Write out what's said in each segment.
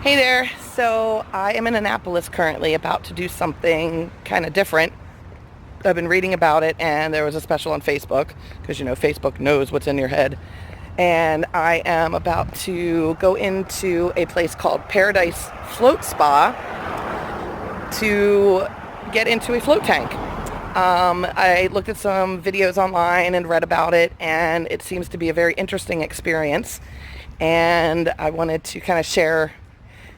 Hey there. So I am in Annapolis currently, about to do something kind of different. I've been reading about it, and there was a special on Facebook because Facebook knows what's in your head. And I am about to go into a place called Paradise Float Spa to get into a float tank. I looked at some videos online and read about it, and it seems to be a very interesting experience. And I wanted to kind of share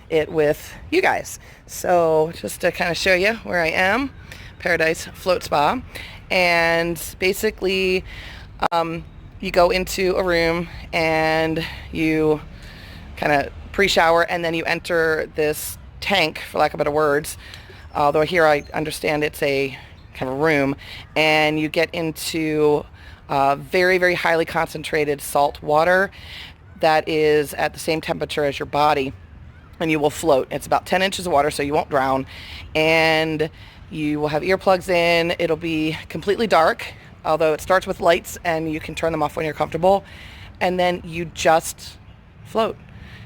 it with you guys. So just to kind of show you where I am, Paradise Float Spa. And basically, you go into a room and you kind of pre-shower, and then you enter this tank, for lack of better words. Although here I understand it's a kind of room, and you get into very, very highly concentrated salt water that is at the same temperature as your body, and you will float. It's about 10 inches of water, so you won't drown. And you will have earplugs in. It'll be completely dark, although it starts with lights and you can turn them off when you're comfortable. And then you just float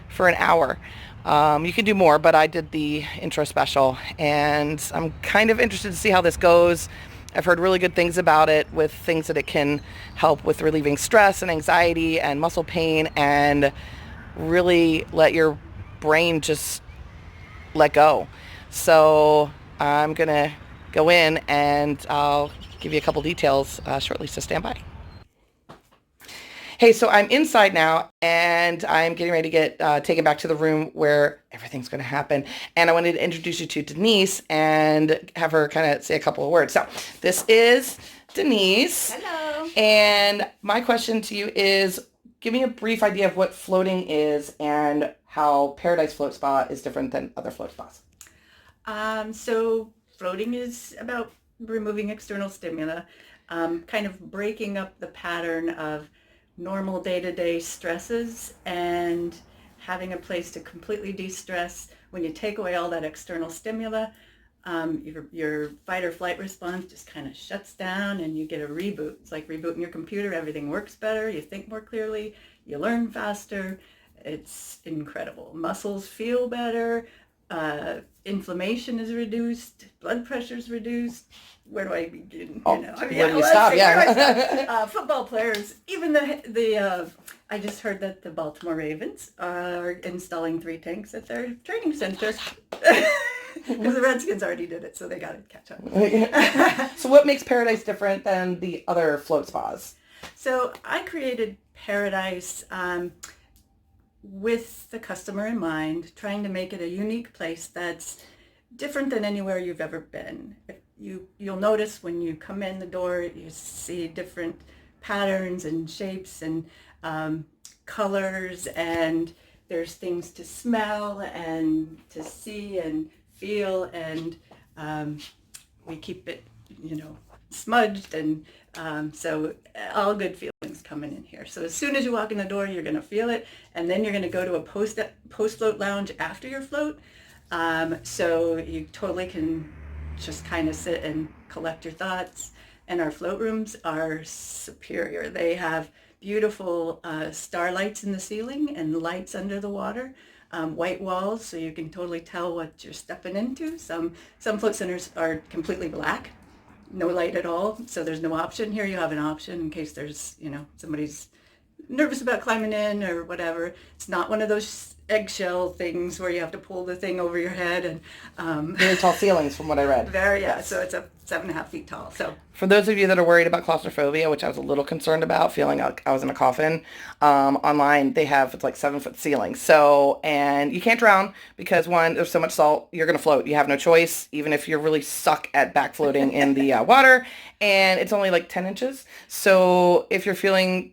for an hour. You can do more, but I did the intro special, and I'm kind of interested to see how this goes. I've heard really good things about it, with things that it can help with relieving stress and anxiety and muscle pain, and really let your brain just let go. So I'm gonna go in and I'll give you a couple details shortly, so stand by. Hey, so I'm inside now, and I'm getting ready to get taken back to the room where everything's going to happen. And I wanted to introduce you to Denise and have her kind of say a couple of words. So this is Denise. Hello. And my question to you is, give me a brief idea of what floating is and how Paradise Float Spa is different than other float spas. So floating is about removing external stimuli, kind of breaking up the pattern of normal day-to-day stresses and having a place to completely de-stress. When you take away all that external stimuli, your fight or flight response just kind of shuts down and you get a reboot. It's like rebooting your computer. Everything works better. You think more clearly. You learn faster. It's incredible. Muscles feel better. Inflammation is reduced. Blood pressure is reduced. Where do I begin? Where do you stop? Yeah. Football players, even I just heard that the Baltimore Ravens are installing 3 tanks at their training center. Because the Redskins already did it, so they got to catch up. So what makes Paradise different than the other float spas? So I created Paradise with the customer in mind, trying to make it a unique place that's different than anywhere you've ever been. You'll notice when you come in the door, you see different patterns and shapes and colors, and there's things to smell and to see and feel, and we keep it, smudged, and so all good feelings coming in here. So as soon as you walk in the door, you're going to feel it, and then you're going to go to a post-float lounge after your float, so you totally can just kind of sit and collect your thoughts. And our float rooms are superior. They have beautiful starlights in the ceiling and lights under the water, white walls, so you can totally tell what you're stepping into. Some float centers are completely black, no light at all, so there's no option. Here you have an option in case there's, somebody's nervous about climbing in or whatever. It's not one of those eggshell things where you have to pull the thing over your head, and Very tall ceilings, from what I read. yes. So it's 7.5 feet tall. So for those of you that are worried about claustrophobia, which I was a little concerned about, feeling like I was in a coffin, online they have, it's like 7-foot ceilings. So, and you can't drown because, one, there's so much salt, you're going to float. You have no choice, even if you really suck at back floating in the water. And it's only like 10 inches. So if you're feeling,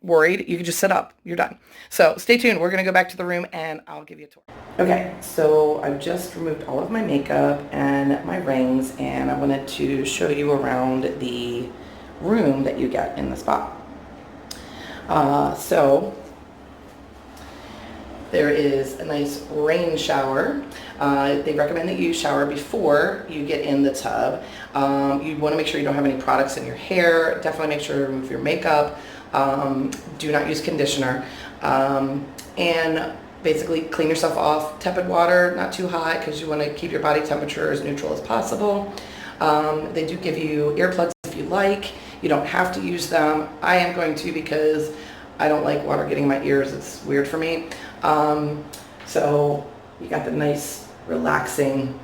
worried, you can just sit up. You're done. So stay tuned. We're going to go back to the room and I'll give you a tour. Okay, so I've just removed all of my makeup and my rings, and I wanted to show you around the room that you get in the spa. So there is a nice rain shower. They recommend that you shower before you get in the tub. You want to make sure you don't have any products in your hair. Definitely make sure to remove your makeup. Do not use conditioner. And basically clean yourself off. Tepid water, not too hot, because you want to keep your body temperature as neutral as possible. They do give you earplugs if you like. You don't have to use them. I am going to because I don't like water getting in my ears. It's weird for me. So you got the nice relaxing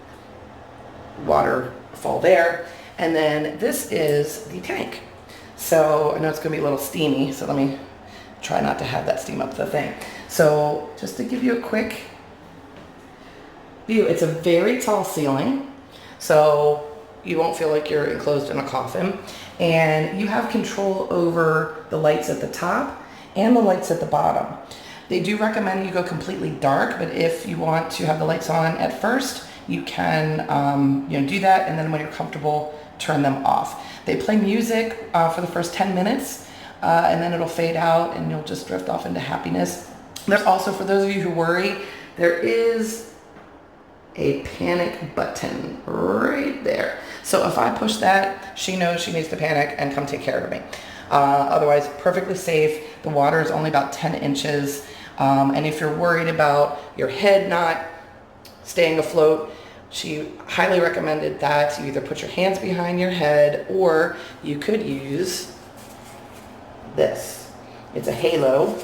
waterfall there. And then this is the tank. So I know it's going to be a little steamy, so let me try not to have that steam up the thing. So just to give you a quick view, it's a very tall ceiling, so you won't feel like you're enclosed in a coffin. And you have control over the lights at the top and the lights at the bottom. They do recommend you go completely dark, but if you want to have the lights on at first, you can do that, and then when you're comfortable, turn them off. They play music for the first 10 minutes, and then it'll fade out and you'll just drift off into happiness. There's also, for those of you who worry, there is a panic button right there. So if I push that, she knows she needs to panic and come take care of me. Otherwise, perfectly safe. The water is only about 10 inches. And if you're worried about your head not staying afloat, she highly recommended that you either put your hands behind your head, or you could use this. It's a halo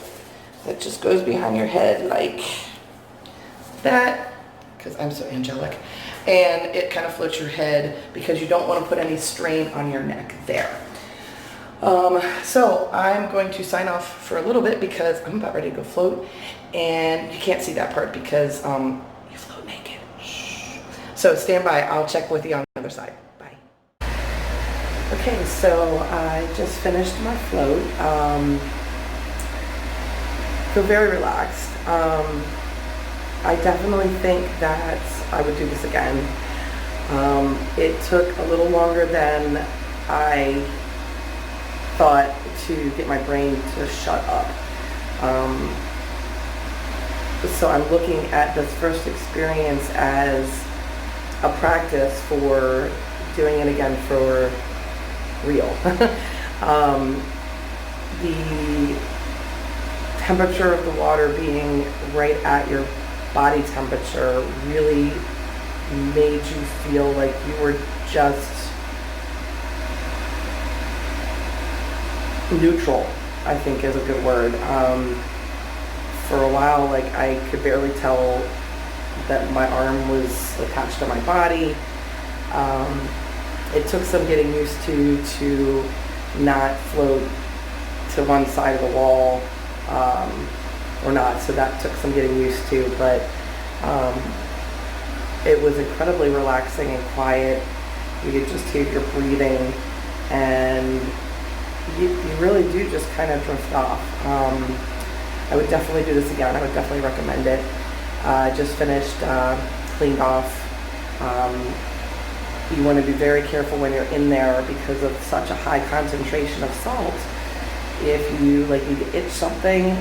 that just goes behind your head like that, because I'm so angelic, and it kind of floats your head because you don't want to put any strain on your neck there. So I'm going to sign off for a little bit because I'm about ready to go float, and you can't see that part because you float naked. Shh. So stand by, I'll check with you on the other side. Bye. Okay, so I just finished my float. Feel very relaxed. I definitely think that I would do this again. It took a little longer than I thought to get my brain to shut up. So I'm looking at this first experience as a practice for doing it again for real. The temperature of the water being right at your body temperature really made you feel like you were just neutral, I think is a good word. For a while, like, I could barely tell that my arm was attached to my body. It took some getting used to not float to one side of the wall or not, so that took some getting used to, but it was incredibly relaxing and quiet. You could just hear your breathing, and you really do just kind of drift off. I would definitely do this again. I would definitely recommend it. Just finished, cleaned off. You want to be very careful when you're in there because of such a high concentration of salt. If you need to itch something,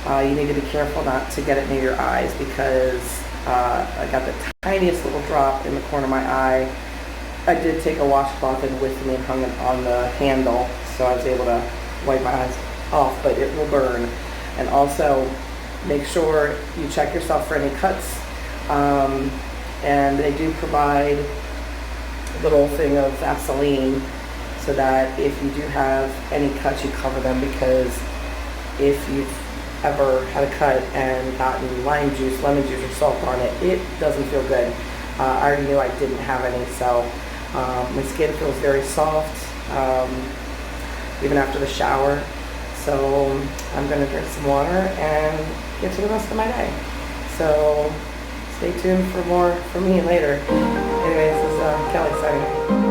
you need to be careful not to get it near your eyes, because I got the tiniest little drop in the corner of my eye. I did take a washcloth in with me and hung it on the handle, so I was able to wipe my eyes off, but it will burn. And also, make sure you check yourself for any cuts. And they do provide a little thing of Vaseline so that if you do have any cuts, you cover them, because if you've ever had a cut and gotten lime juice, lemon juice, or salt on it, it doesn't feel good. I already knew I didn't have any, so my skin feels very soft, even after the shower. So I'm going to drink some water and get to the rest of my day. So stay tuned for more from me later. Anyways, this is Kelly signing.